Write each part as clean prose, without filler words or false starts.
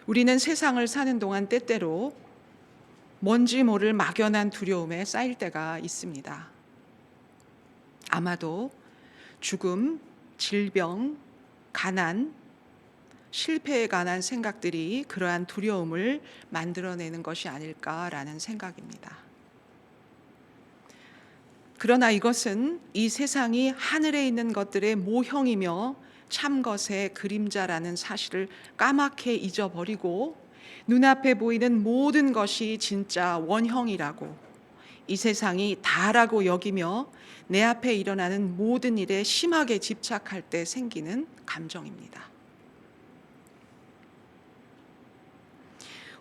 우리는 세상을 사는 동안 때때로 뭔지 모를 막연한 두려움에 쌓일 때가 있습니다. 아마도 죽음, 질병, 가난, 실패에 관한 생각들이 그러한 두려움을 만들어내는 것이 아닐까라는 생각입니다. 그러나 이것은 이 세상이 하늘에 있는 것들의 모형이며 참것의 그림자라는 사실을 까맣게 잊어버리고 눈앞에 보이는 모든 것이 진짜 원형이라고, 이 세상이 다라고 여기며 내 앞에 일어나는 모든 일에 심하게 집착할 때 생기는 감정입니다.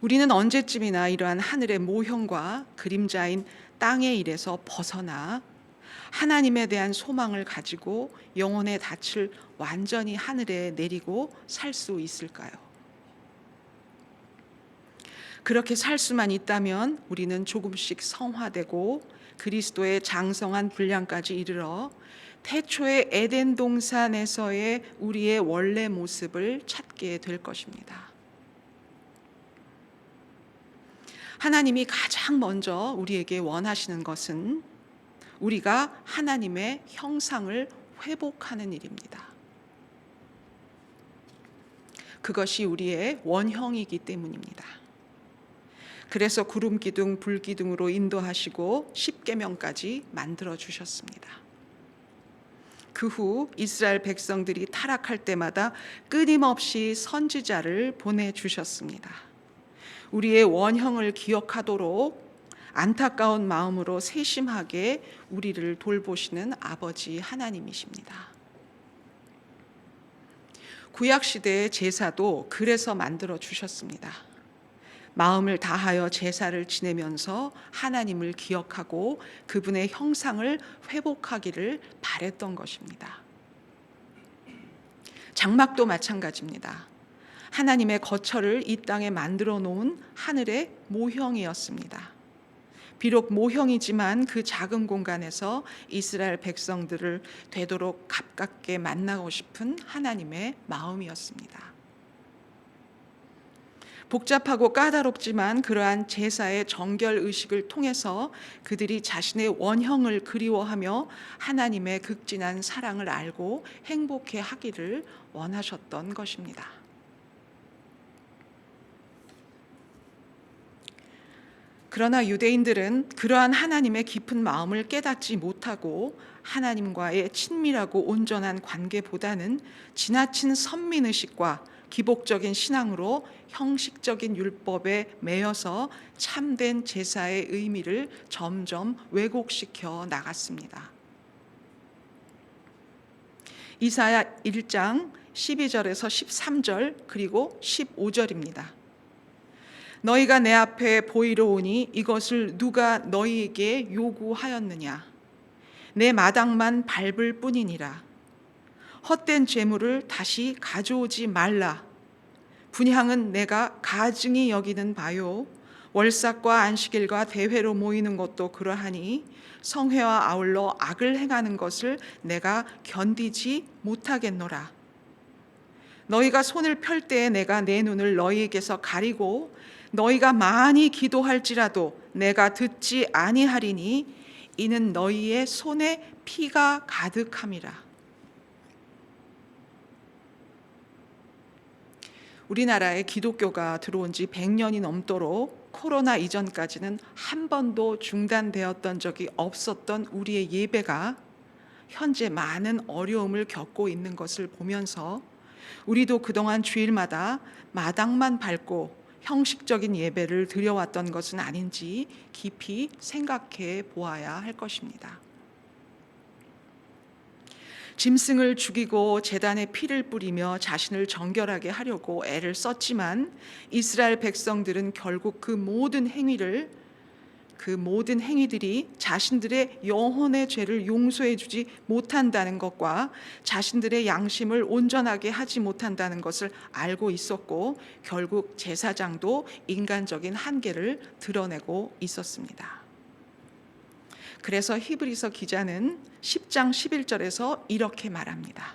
우리는 언제쯤이나 이러한 하늘의 모형과 그림자인 땅의 일에서 벗어나 하나님에 대한 소망을 가지고 영혼의 닻을 완전히 하늘에 내리고 살 수 있을까요? 그렇게 살 수만 있다면 우리는 조금씩 성화되고 그리스도의 장성한 분량까지 이르러 태초의 에덴 동산에서의 우리의 원래 모습을 찾게 될 것입니다. 하나님이 가장 먼저 우리에게 원하시는 것은 우리가 하나님의 형상을 회복하는 일입니다. 그것이 우리의 원형이기 때문입니다. 그래서 구름 기둥, 불 기둥으로 인도하시고 십계명까지 만들어 주셨습니다. 그 후 이스라엘 백성들이 타락할 때마다 끊임없이 선지자를 보내 주셨습니다. 우리의 원형을 기억하도록 안타까운 마음으로 세심하게 우리를 돌보시는 아버지 하나님이십니다. 구약시대의 제사도 그래서 만들어 주셨습니다. 마음을 다하여 제사를 지내면서 하나님을 기억하고 그분의 형상을 회복하기를 바랬던 것입니다. 장막도 마찬가지입니다. 하나님의 거처를 이 땅에 만들어 놓은 하늘의 모형이었습니다. 비록 모형이지만 그 작은 공간에서 이스라엘 백성들을 되도록 가깝게 만나고 싶은 하나님의 마음이었습니다. 복잡하고 까다롭지만 그러한 제사의 정결 의식을 통해서 그들이 자신의 원형을 그리워하며 하나님의 극진한 사랑을 알고 행복해 하기를 원하셨던 것입니다. 그러나 유대인들은 그러한 하나님의 깊은 마음을 깨닫지 못하고 하나님과의 친밀하고 온전한 관계보다는 지나친 선민의식과 기복적인 신앙으로 형식적인 율법에 매여서 참된 제사의 의미를 점점 왜곡시켜 나갔습니다. 이사야 1장 12절에서 13절 그리고 15절입니다. 너희가 내 앞에 보이러 오니 이것을 누가 너희에게 요구하였느냐? 내 마당만 밟을 뿐이니라. 헛된 재물을 다시 가져오지 말라. 분향은 내가 가증히 여기는 바요. 월삭과 안식일과 대회로 모이는 것도 그러하니 성회와 아울러 악을 행하는 것을 내가 견디지 못하겠노라. 너희가 손을 펼 때에 내가 내 눈을 너희에게서 가리고 너희가 많이 기도할지라도 내가 듣지 아니하리니 이는 너희의 손에 피가 가득함이라. 우리나라에 기독교가 들어온 지 100년이 넘도록 코로나 이전까지는 한 번도 중단되었던 적이 없었던 우리의 예배가 현재 많은 어려움을 겪고 있는 것을 보면서 우리도 그동안 주일마다 마당만 밟고 형식적인 예배를 드려왔던 것은 아닌지 깊이 생각해 보아야 할 것입니다. 짐승을 죽이고 제단에 피를 뿌리며 자신을 정결하게 하려고 애를 썼지만 이스라엘 백성들은 결국 그 모든 행위들이 자신들의 영혼의 죄를 용서해 주지 못한다는 것과 자신들의 양심을 온전하게 하지 못한다는 것을 알고 있었고 결국 제사장도 인간적인 한계를 드러내고 있었습니다. 그래서 히브리서 기자는 10장 11절에서 이렇게 말합니다.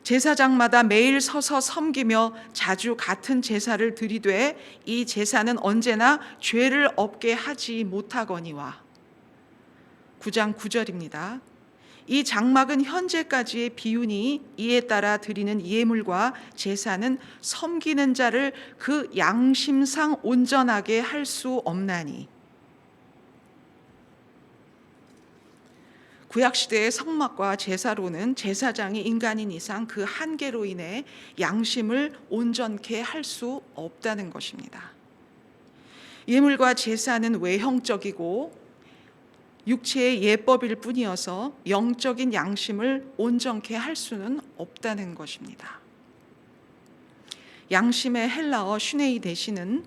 제사장마다 매일 서서 섬기며 자주 같은 제사를 드리되 이 제사는 언제나 죄를 없게 하지 못하거니와. 9장 9절입니다. 이 장막은 현재까지의 비유니 이에 따라 드리는 예물과 제사는 섬기는 자를 그 양심상 온전하게 할 수 없나니. 구약시대의 성막과 제사로는 제사장이 인간인 이상 그 한계로 인해 양심을 온전케 할 수 없다는 것입니다. 예물과 제사는 외형적이고 육체의 예법일 뿐이어서 영적인 양심을 온전케 할 수는 없다는 것입니다. 양심의 헬라어 슈네이 대신은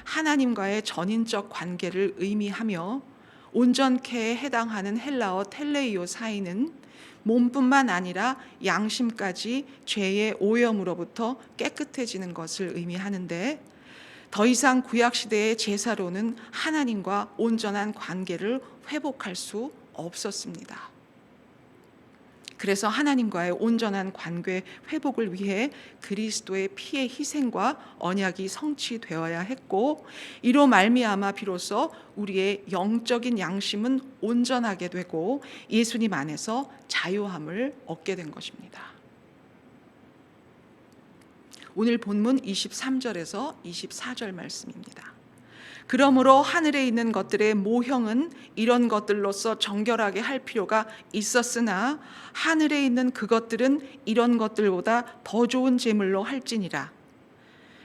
하나님과의 전인적 관계를 의미하며 온전케에 해당하는 헬라어 텔레이오 사이는 몸뿐만 아니라 양심까지 죄의 오염으로부터 깨끗해지는 것을 의미하는데, 더 이상 구약시대의 제사로는 하나님과 온전한 관계를 회복할 수 없었습니다. 그래서 하나님과의 온전한 관계 회복을 위해 그리스도의 피의 희생과 언약이 성취되어야 했고, 이로 말미암아 비로소 우리의 영적인 양심은 온전하게 되고 예수님 안에서 자유함을 얻게 된 것입니다. 오늘 본문 23절에서 24절 말씀입니다. 그러므로 하늘에 있는 것들의 모형은 이런 것들로서 정결하게 할 필요가 있었으나 하늘에 있는 그것들은 이런 것들보다 더 좋은 제물로 할지니라.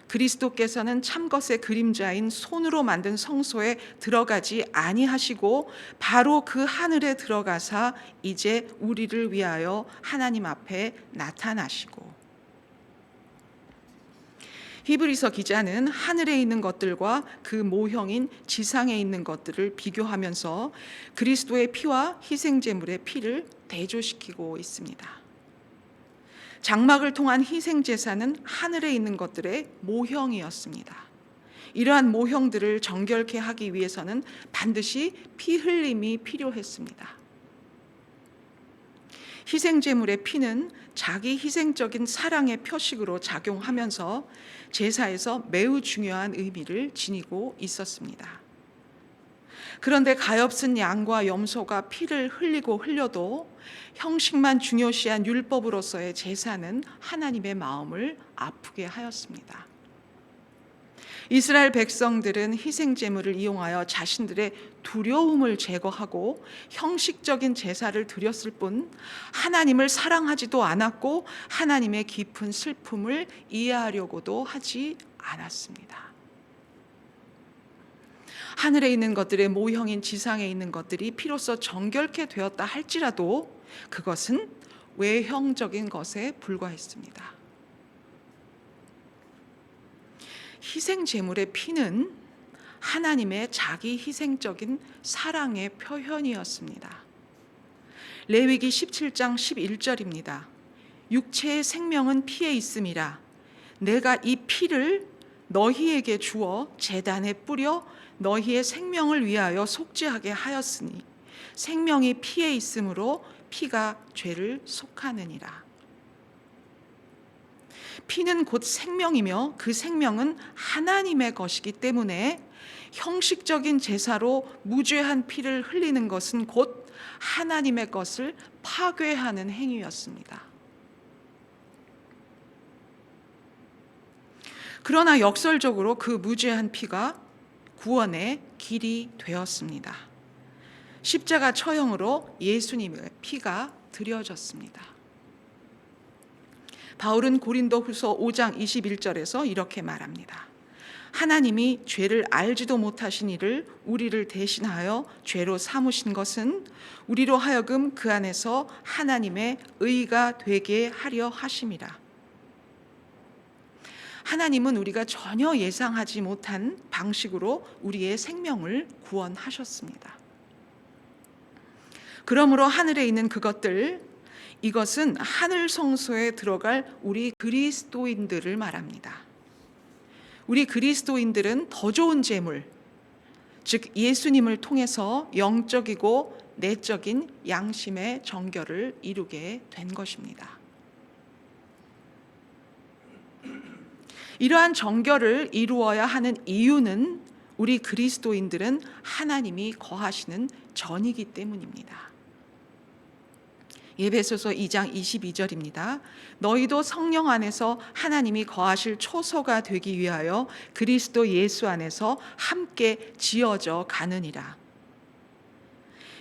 그리스도께서는 참것의 그림자인 손으로 만든 성소에 들어가지 아니하시고 바로 그 하늘에 들어가사 이제 우리를 위하여 하나님 앞에 나타나시고. 히브리서 기자는 하늘에 있는 것들과 그 모형인 지상에 있는 것들을 비교하면서 그리스도의 피와 희생제물의 피를 대조시키고 있습니다. 장막을 통한 희생제사는 하늘에 있는 것들의 모형이었습니다. 이러한 모형들을 정결케 하기 위해서는 반드시 피 흘림이 필요했습니다. 희생제물의 피는 자기 희생적인 사랑의 표식으로 작용하면서 제사에서 매우 중요한 의미를 지니고 있었습니다. 그런데 가엾은 양과 염소가 피를 흘리고 흘려도 형식만 중요시한 율법으로서의 제사는 하나님의 마음을 아프게 하였습니다. 이스라엘 백성들은 희생제물을 이용하여 자신들의 두려움을 제거하고 형식적인 제사를 드렸을 뿐 하나님을 사랑하지도 않았고 하나님의 깊은 슬픔을 이해하려고도 하지 않았습니다. 하늘에 있는 것들의 모형인 지상에 있는 것들이 피로써 정결케 되었다 할지라도 그것은 외형적인 것에 불과했습니다. 희생제물의 피는 하나님의 자기 희생적인 사랑의 표현이었습니다. 레위기 17장 11절입니다. 육체의 생명은 피에 있음이라. 내가 이 피를 너희에게 주어 제단에 뿌려 너희의 생명을 위하여 속죄하게 하였으니 생명이 피에 있으므로 피가 죄를 속하느니라. 피는 곧 생명이며 그 생명은 하나님의 것이기 때문에 형식적인 제사로 무죄한 피를 흘리는 것은 곧 하나님의 것을 파괴하는 행위였습니다. 그러나 역설적으로 그 무죄한 피가 구원의 길이 되었습니다. 십자가 처형으로 예수님의 피가 드려졌습니다. 바울은 고린도후서 5장 21절에서 이렇게 말합니다. 하나님이 죄를 알지도 못하신 이를 우리를 대신하여 죄로 삼으신 것은 우리로 하여금 그 안에서 하나님의 의가 되게 하려 하심이라. 하나님은 우리가 전혀 예상하지 못한 방식으로 우리의 생명을 구원하셨습니다. 그러므로 하늘에 있는 그것들, 이것은 하늘 성소에 들어갈 우리 그리스도인들을 말합니다. 우리 그리스도인들은 더 좋은 제물, 즉 예수님을 통해서 영적이고 내적인 양심의 정결을 이루게 된 것입니다. 이러한 정결을 이루어야 하는 이유는 우리 그리스도인들은 하나님이 거하시는 전이기 때문입니다. 에베소서 2장 22절입니다. 너희도 성령 안에서 하나님이 거하실 초소가 되기 위하여 그리스도 예수 안에서 함께 지어져 가느니라.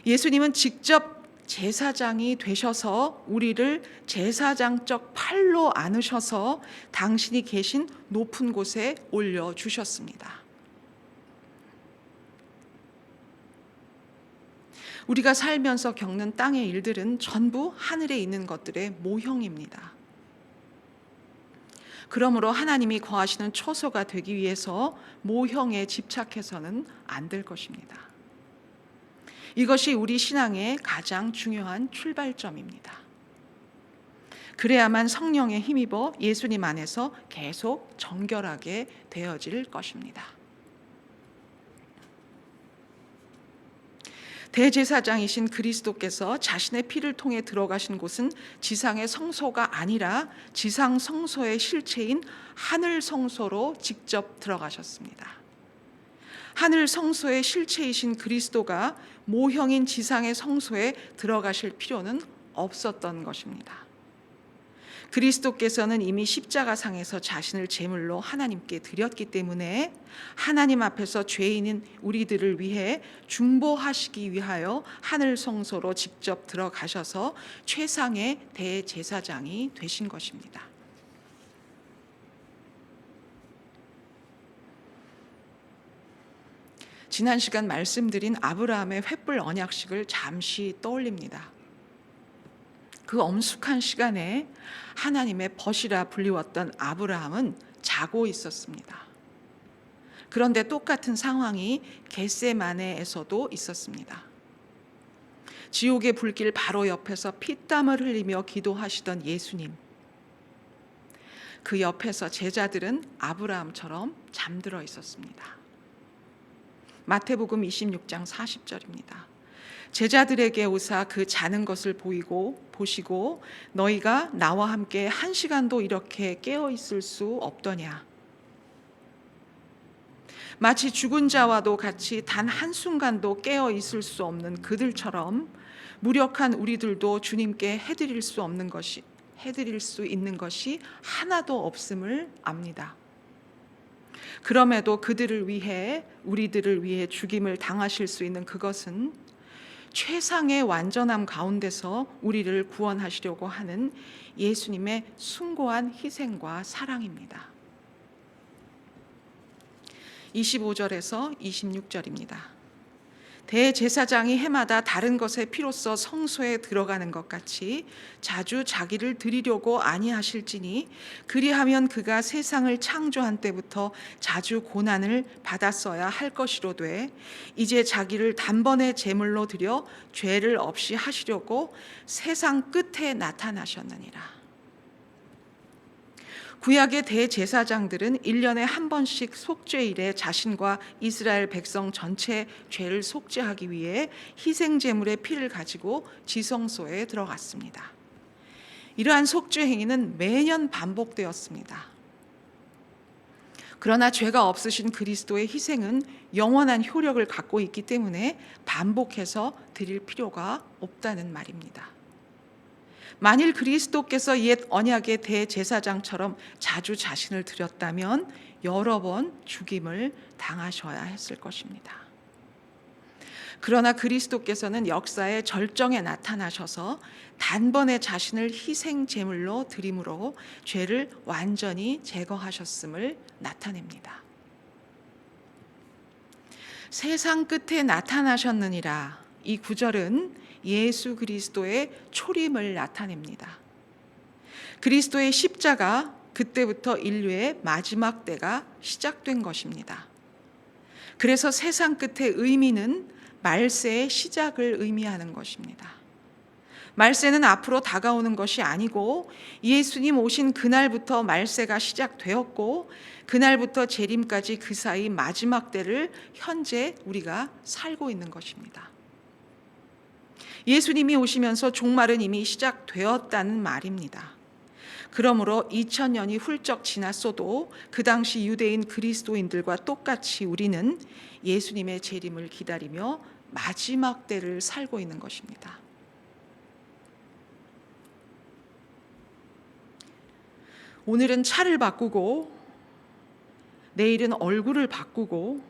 예수님은 직접 제사장이 되셔서 우리를 제사장적 팔로 안으셔서 당신이 계신 높은 곳에 올려주셨습니다. 우리가 살면서 겪는 땅의 일들은 전부 하늘에 있는 것들의 모형입니다. 그러므로 하나님이 거하시는 초소가 되기 위해서 모형에 집착해서는 안 될 것입니다. 이것이 우리 신앙의 가장 중요한 출발점입니다. 그래야만 성령에 힘입어 예수님 안에서 계속 정결하게 되어질 것입니다. 대제사장이신 그리스도께서 자신의 피를 통해 들어가신 곳은 지상의 성소가 아니라 지상 성소의 실체인 하늘 성소로 직접 들어가셨습니다. 하늘 성소의 실체이신 그리스도가 모형인 지상의 성소에 들어가실 필요는 없었던 것입니다. 그리스도께서는 이미 십자가상에서 자신을 제물로 하나님께 드렸기 때문에 하나님 앞에서 죄인인 우리들을 위해 중보하시기 위하여 하늘 성소로 직접 들어가셔서 최상의 대제사장이 되신 것입니다. 지난 시간 말씀드린 아브라함의 횃불 언약식을 잠시 떠올립니다. 그 엄숙한 시간에 하나님의 벗이라 불리웠던 아브라함은 자고 있었습니다. 그런데 똑같은 상황이 겟세마네에서도 있었습니다. 지옥의 불길 바로 옆에서 피땀을 흘리며 기도하시던 예수님. 그 옆에서 제자들은 아브라함처럼 잠들어 있었습니다. 마태복음 26장 40절입니다. 제자들에게 오사 그 자는 것을 보시고 너희가 나와 함께 한 시간도 이렇게 깨어 있을 수 없더냐. 마치 죽은 자와도 같이 단 한순간도 깨어 있을 수 없는 그들처럼 무력한 우리들도 주님께 해드릴 수 있는 것이 하나도 없음을 압니다. 그럼에도 우리들을 위해 죽임을 당하실 수 있는 그것은 최상의 완전함 가운데서 우리를 구원하시려고 하는 예수님의 숭고한 희생과 사랑입니다. 25절에서 26절입니다. 대제사장이 해마다 다른 것의 피로써 성소에 들어가는 것 같이 자주 자기를 드리려고 아니하실지니 그리하면 그가 세상을 창조한 때부터 자주 고난을 받았어야 할 것이로되 이제 자기를 단번에 제물로 드려 죄를 없이 하시려고 세상 끝에 나타나셨느니라. 구약의 대제사장들은 1년에 한 번씩 속죄일에 자신과 이스라엘 백성 전체 죄를 속죄하기 위해 희생제물의 피를 가지고 지성소에 들어갔습니다. 이러한 속죄 행위는 매년 반복되었습니다. 그러나 죄가 없으신 그리스도의 희생은 영원한 효력을 갖고 있기 때문에 반복해서 드릴 필요가 없다는 말입니다. 만일 그리스도께서 옛 언약의 대제사장처럼 자주 자신을 드렸다면 여러 번 죽임을 당하셔야 했을 것입니다. 그러나 그리스도께서는 역사의 절정에 나타나셔서 단번에 자신을 희생 제물로 드림으로 죄를 완전히 제거하셨음을 나타냅니다. 세상 끝에 나타나셨느니라. 이 구절은 예수 그리스도의 초림을 나타냅니다. 그리스도의 십자가, 그때부터 인류의 마지막 때가 시작된 것입니다. 그래서 세상 끝의 의미는 말세의 시작을 의미하는 것입니다. 말세는 앞으로 다가오는 것이 아니고 예수님 오신 그날부터 말세가 시작되었고 그날부터 재림까지 그 사이 마지막 때를 현재 우리가 살고 있는 것입니다. 예수님이 오시면서 종말은 이미 시작되었다는 말입니다. 그러므로 2000년이 훌쩍 지났어도 그 당시 유대인 그리스도인들과 똑같이 우리는 예수님의 재림을 기다리며 마지막 때를 살고 있는 것입니다. 오늘은 차를 바꾸고 내일은 얼굴을 바꾸고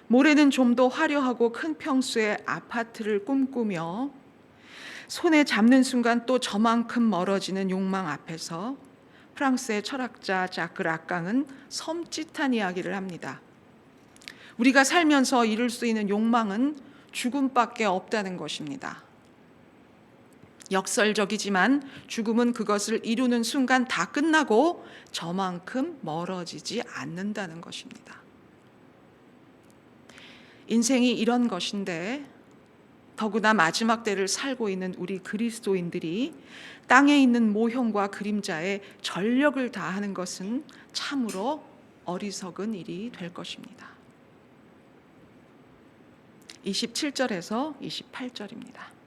모레는 좀 더 화려하고 큰 평수의 아파트를 꿈꾸며 손에 잡는 순간 또 저만큼 멀어지는 욕망 앞에서 프랑스의 철학자 자크 락강은 섬찟한 이야기를 합니다. 우리가 살면서 이룰 수 있는 욕망은 죽음밖에 없다는 것입니다. 역설적이지만 죽음은 그것을 이루는 순간 다 끝나고 저만큼 멀어지지 않는다는 것입니다. 인생이 이런 것인데 더구나 마지막 때를 살고 있는 우리 그리스도인들이 땅에 있는 모형과 그림자에 전력을 다하는 것은 참으로 어리석은 일이 될 것입니다. 27절에서 28절입니다.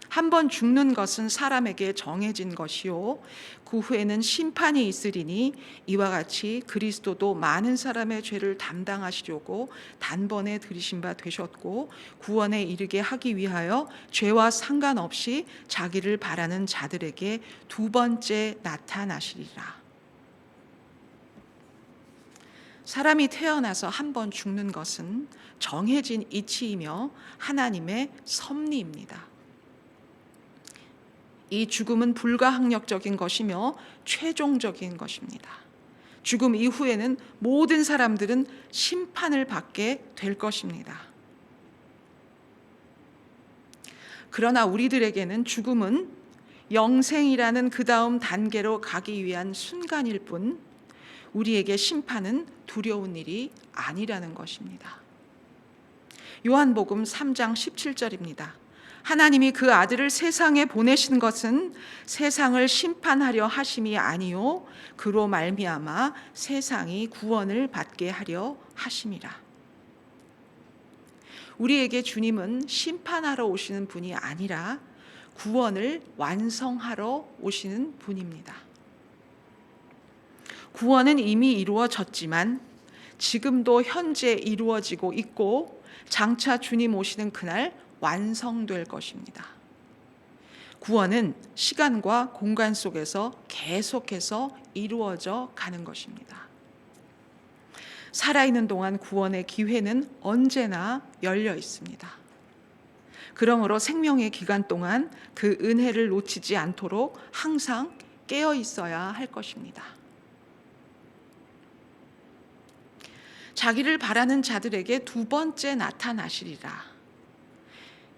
한 번 죽는 것은 사람에게 정해진 것이요 그 후에는 심판이 있으리니 이와 같이 그리스도도 많은 사람의 죄를 담당하시려고 단번에 들이신 바 되셨고 구원에 이르게 하기 위하여 죄와 상관없이 자기를 바라는 자들에게 두 번째 나타나시리라. 사람이 태어나서 한 번 죽는 것은 정해진 이치이며 하나님의 섭리입니다. 이 죽음은 불가항력적인 것이며 최종적인 것입니다. 죽음 이후에는 모든 사람들은 심판을 받게 될 것입니다. 그러나 우리들에게는 죽음은 영생이라는 그 다음 단계로 가기 위한 순간일 뿐 우리에게 심판은 두려운 일이 아니라는 것입니다. 요한복음 3장 17절입니다. 하나님이 그 아들을 세상에 보내신 것은 세상을 심판하려 하심이 아니요 그로 말미암아 세상이 구원을 받게 하려 하심이라. 우리에게 주님은 심판하러 오시는 분이 아니라 구원을 완성하러 오시는 분입니다. 구원은 이미 이루어졌지만 지금도 현재 이루어지고 있고 장차 주님 오시는 그날 완성될 것입니다. 구원은 시간과 공간 속에서 계속해서 이루어져 가는 것입니다. 살아있는 동안 구원의 기회는 언제나 열려 있습니다. 그러므로 생명의 기간 동안 그 은혜를 놓치지 않도록 항상 깨어 있어야 할 것입니다. 자기를 바라는 자들에게 두 번째 나타나시리라.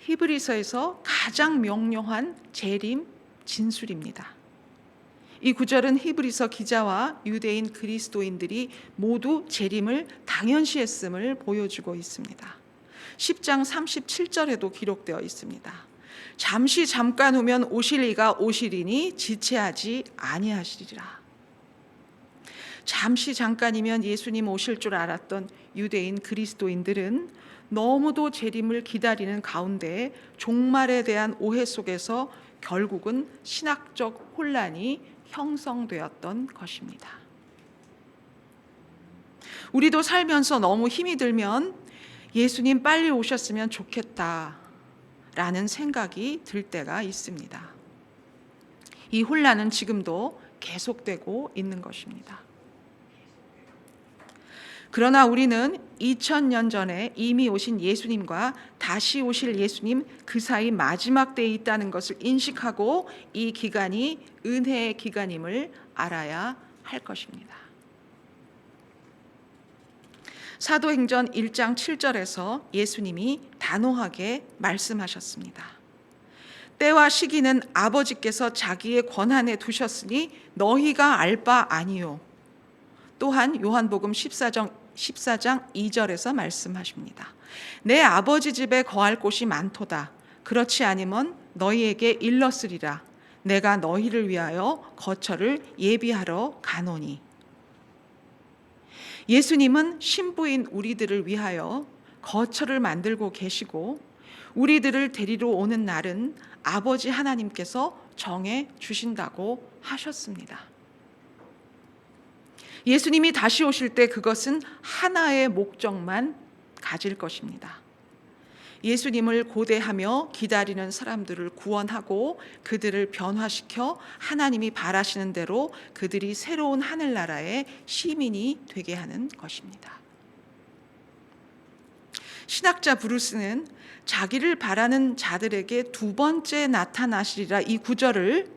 히브리서에서 가장 명료한 재림 진술입니다. 이 구절은 히브리서 기자와 유대인 그리스도인들이 모두 재림을 당연시했음을 보여주고 있습니다. 10장 37절에도 기록되어 있습니다. 잠시 잠깐 후면 오실 이가 오시리니 지체하지 아니하시리라. 잠시 잠깐이면 예수님 오실 줄 알았던 유대인 그리스도인들은 너무도 재림을 기다리는 가운데 종말에 대한 오해 속에서 결국은 신학적 혼란이 형성되었던 것입니다. 우리도 살면서 너무 힘이 들면 예수님 빨리 오셨으면 좋겠다라는 생각이 들 때가 있습니다. 이 혼란은 지금도 계속되고 있는 것입니다. 그러나 우리는 2000년 전에 이미 오신 예수님과 다시 오실 예수님 그 사이 마지막 때에 있다는 것을 인식하고 이 기간이 은혜의 기간임을 알아야 할 것입니다. 사도행전 1장 7절에서 예수님이 단호하게 말씀하셨습니다. 때와 시기는 아버지께서 자기의 권한에 두셨으니 너희가 알 바 아니요. 또한 요한복음 14장 2절에서 말씀하십니다. 내 아버지 집에 거할 곳이 많도다. 그렇지 아니면 너희에게 일렀으리라. 내가 너희를 위하여 거처를 예비하러 가노니. 예수님은 신부인 우리들을 위하여 거처를 만들고 계시고 우리들을 데리러 오는 날은 아버지 하나님께서 정해 주신다고 하셨습니다. 예수님이 다시 오실 때 그것은 하나의 목적만 가질 것입니다. 예수님을 고대하며 기다리는 사람들을 구원하고 그들을 변화시켜 하나님이 바라시는 대로 그들이 새로운 하늘나라의 시민이 되게 하는 것입니다. 신학자 브루스는 자기를 바라는 자들에게 두 번째 나타나시리라 이 구절을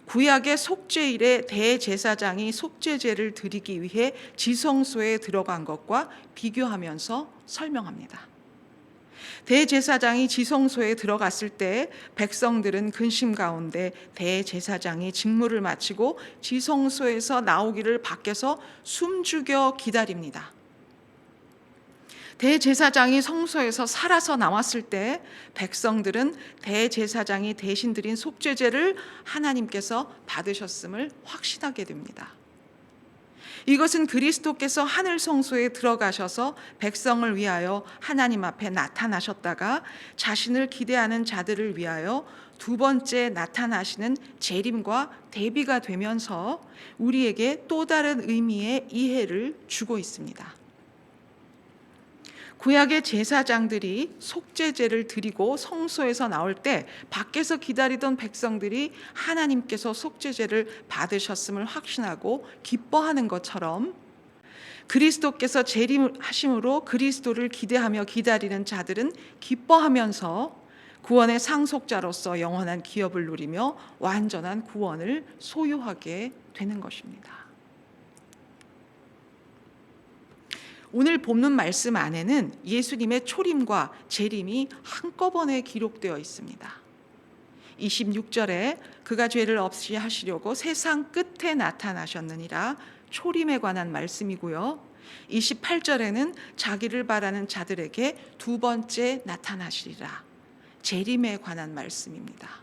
구약의 속죄일에 대제사장이 속죄제를 드리기 위해 지성소에 들어간 것과 비교하면서 설명합니다. 대제사장이 지성소에 들어갔을 때 백성들은 근심 가운데 대제사장이 직무를 마치고 지성소에서 나오기를 밖에서 숨죽여 기다립니다. 대제사장이 성소에서 살아서 나왔을 때 백성들은 대제사장이 대신 드린 속죄제를 하나님께서 받으셨음을 확신하게 됩니다. 이것은 그리스도께서 하늘 성소에 들어가셔서 백성을 위하여 하나님 앞에 나타나셨다가 자신을 기대하는 자들을 위하여 두 번째 나타나시는 재림과 대비가 되면서 우리에게 또 다른 의미의 이해를 주고 있습니다. 구약의 제사장들이 속죄제를 드리고 성소에서 나올 때 밖에서 기다리던 백성들이 하나님께서 속죄제를 받으셨음을 확신하고 기뻐하는 것처럼 그리스도께서 재림하심으로 그리스도를 기대하며 기다리는 자들은 기뻐하면서 구원의 상속자로서 영원한 기업을 누리며 완전한 구원을 소유하게 되는 것입니다. 오늘 본문 말씀 안에는 예수님의 초림과 재림이 한꺼번에 기록되어 있습니다. 26절에 그가 죄를 없이 하시려고 세상 끝에 나타나셨느니라 초림에 관한 말씀이고요. 28절에는 자기를 바라는 자들에게 두 번째 나타나시리라 재림에 관한 말씀입니다.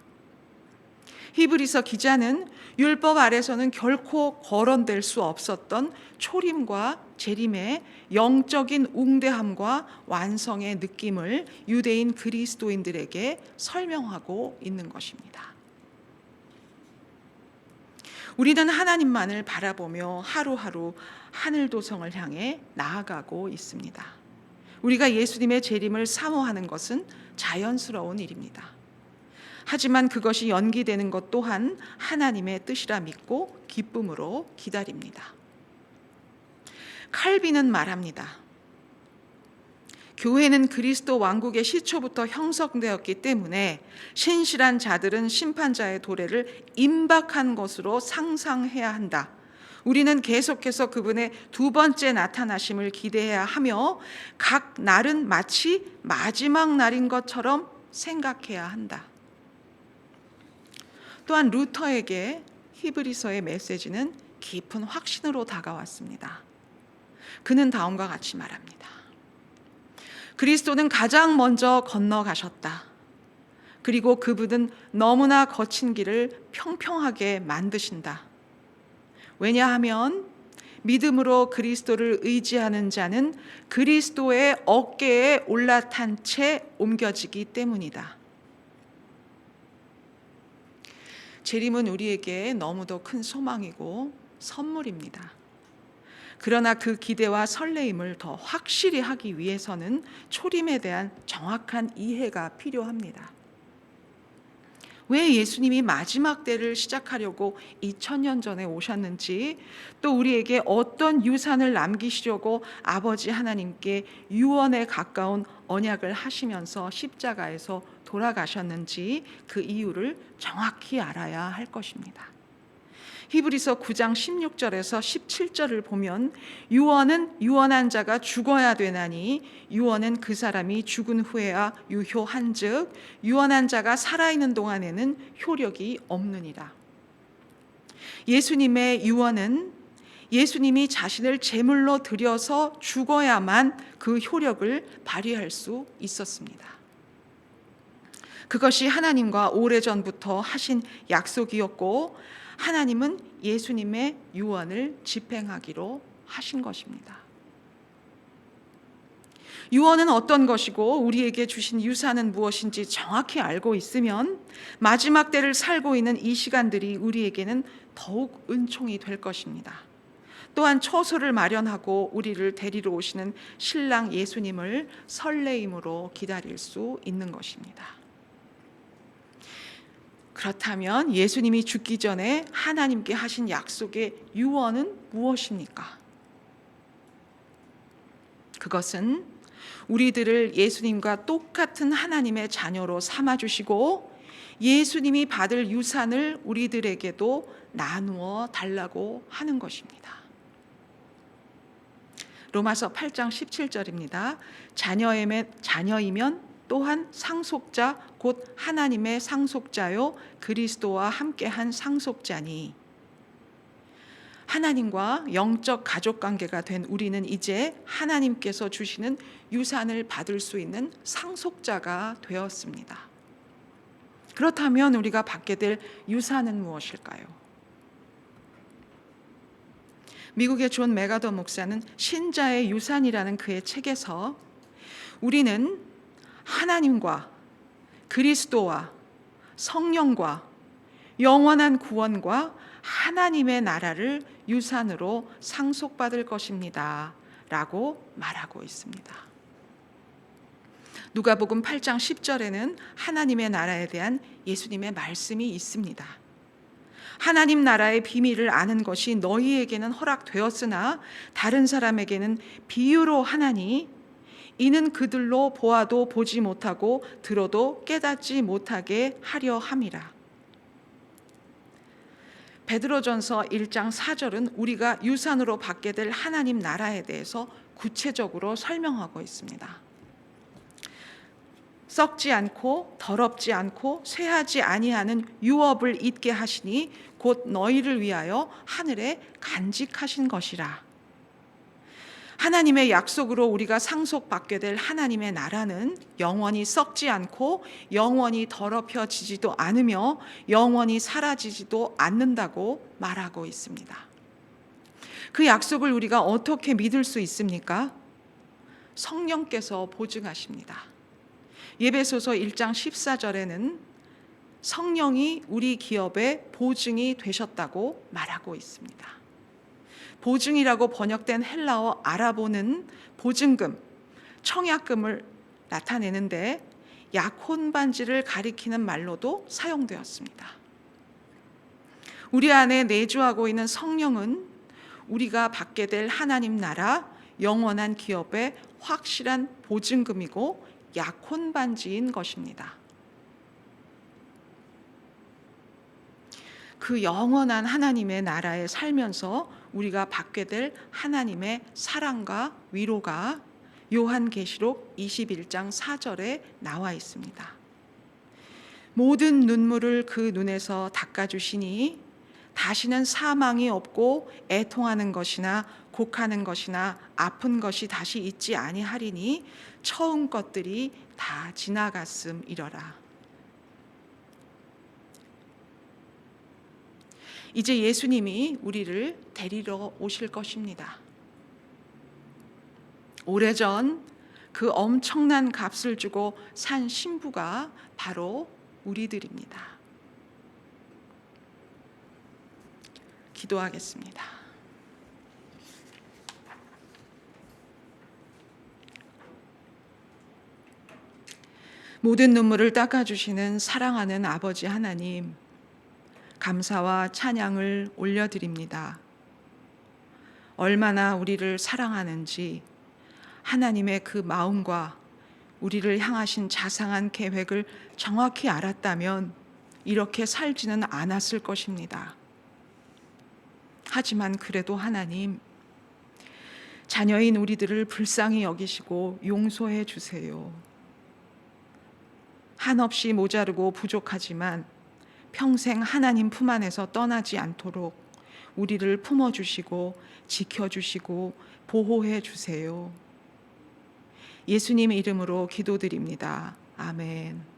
히브리서 기자는 율법 아래서는 결코 거론될 수 없었던 초림과 재림의 영적인 웅대함과 완성의 느낌을 유대인 그리스도인들에게 설명하고 있는 것입니다. 우리는 하나님만을 바라보며 하루하루 하늘도성을 향해 나아가고 있습니다. 우리가 예수님의 재림을 사모하는 것은 자연스러운 일입니다. 하지만 그것이 연기되는 것 또한 하나님의 뜻이라 믿고 기쁨으로 기다립니다. 칼빈은 말합니다. 교회는 그리스도 왕국의 시초부터 형성되었기 때문에 신실한 자들은 심판자의 도래를 임박한 것으로 상상해야 한다. 우리는 계속해서 그분의 두 번째 나타나심을 기대해야 하며 각 날은 마치 마지막 날인 것처럼 생각해야 한다. 또한 루터에게 히브리서의 메시지는 깊은 확신으로 다가왔습니다. 그는 다음과 같이 말합니다. 그리스도는 가장 먼저 건너가셨다. 그리고 그분은 너무나 거친 길을 평평하게 만드신다. 왜냐하면 믿음으로 그리스도를 의지하는 자는 그리스도의 어깨에 올라탄 채 옮겨지기 때문이다. 재림은 우리에게 너무도 큰 소망이고 선물입니다. 그러나 그 기대와 설레임을 더 확실히 하기 위해서는 초림에 대한 정확한 이해가 필요합니다. 왜 예수님이 마지막 때를 시작하려고 2000년 전에 오셨는지, 또 우리에게 어떤 유산을 남기시려고 아버지 하나님께 유언에 가까운 언약을 하시면서 십자가에서 돌아가셨는지 그 이유를 정확히 알아야 할 것입니다. 히브리서 9장 16절에서 17절을 보면 유언은 유언한 자가 죽어야 되나니 유언은 그 사람이 죽은 후에야 유효한즉 유언한 자가 살아있는 동안에는 효력이 없느니라. 예수님의 유언은 예수님이 자신을 제물로 드려서 죽어야만 그 효력을 발휘할 수 있었습니다. 그것이 하나님과 오래전부터 하신 약속이었고 하나님은 예수님의 유언을 집행하기로 하신 것입니다. 유언은 어떤 것이고 우리에게 주신 유산은 무엇인지 정확히 알고 있으면 마지막 때를 살고 있는 이 시간들이 우리에게는 더욱 은총이 될 것입니다. 또한 처소를 마련하고 우리를 데리러 오시는 신랑 예수님을 설레임으로 기다릴 수 있는 것입니다. 그렇다면 예수님이 죽기 전에 하나님께 하신 약속의 유언은 무엇입니까? 그것은 우리들을 예수님과 똑같은 하나님의 자녀로 삼아주시고 예수님이 받을 유산을 우리들에게도 나누어 달라고 하는 것입니다. 로마서 8장 17절입니다. 자녀이면 또한 상속자 곧 하나님의 상속자요 그리스도와 함께한 상속자니. 하나님과 영적 가족 관계가 된 우리는 이제 하나님께서 주시는 유산을 받을 수 있는 상속자가 되었습니다. 그렇다면 우리가 받게 될 유산은 무엇일까요? 미국의 존 메가더 목사는 신자의 유산이라는 그의 책에서 우리는 하나님과 그리스도와 성령과 영원한 구원과 하나님의 나라를 유산으로 상속받을 것입니다 라고 말하고 있습니다. 누가복음 8장 10절에는 하나님의 나라에 대한 예수님의 말씀이 있습니다. 하나님 나라의 비밀을 아는 것이 너희에게는 허락되었으나 다른 사람에게는 비유로 하나니 이는 그들로 보아도 보지 못하고 들어도 깨닫지 못하게 하려 함이라. 베드로전서 1장 4절은 우리가 유산으로 받게 될 하나님 나라에 대해서 구체적으로 설명하고 있습니다. 썩지 않고 더럽지 않고 쇠하지 아니하는 유업을 잊게 하시니 곧 너희를 위하여 하늘에 간직하신 것이라. 하나님의 약속으로 우리가 상속받게 될 하나님의 나라는 영원히 썩지 않고 영원히 더럽혀지지도 않으며 영원히 사라지지도 않는다고 말하고 있습니다. 그 약속을 우리가 어떻게 믿을 수 있습니까? 성령께서 보증하십니다. 에베소서 1장 14절에는 성령이 우리 기업의 보증이 되셨다고 말하고 있습니다. 보증이라고 번역된 헬라어 아라보는 보증금, 청약금을 나타내는데 약혼 반지를 가리키는 말로도 사용되었습니다. 우리 안에 내주하고 있는 성령은 우리가 받게 될 하나님 나라, 영원한 기업의 확실한 보증금이고 약혼 반지인 것입니다. 그 영원한 하나님의 나라에 살면서 우리가 받게 될 하나님의 사랑과 위로가 요한계시록 21장 4절에 나와 있습니다. 모든 눈물을 그 눈에서 닦아주시니 다시는 사망이 없고 애통하는 것이나 곡하는 것이나 아픈 것이 다시 있지 아니하리니 처음 것들이 다 지나갔음이러라. 이제 예수님이 우리를 데리러 오실 것입니다. 오래전 그 엄청난 값을 주고 산 신부가 바로 우리들입니다. 기도하겠습니다. 모든 눈물을 닦아주시는 사랑하는 아버지 하나님, 감사와 찬양을 올려드립니다. 얼마나 우리를 사랑하는지 하나님의 그 마음과 우리를 향하신 자상한 계획을 정확히 알았다면 이렇게 살지는 않았을 것입니다. 하지만 그래도 하나님, 자녀인 우리들을 불쌍히 여기시고 용서해 주세요. 한없이 모자르고 부족하지만 평생 하나님 품 안에서 떠나지 않도록 우리를 품어주시고 지켜주시고 보호해 주세요. 예수님 이름으로 기도드립니다. 아멘.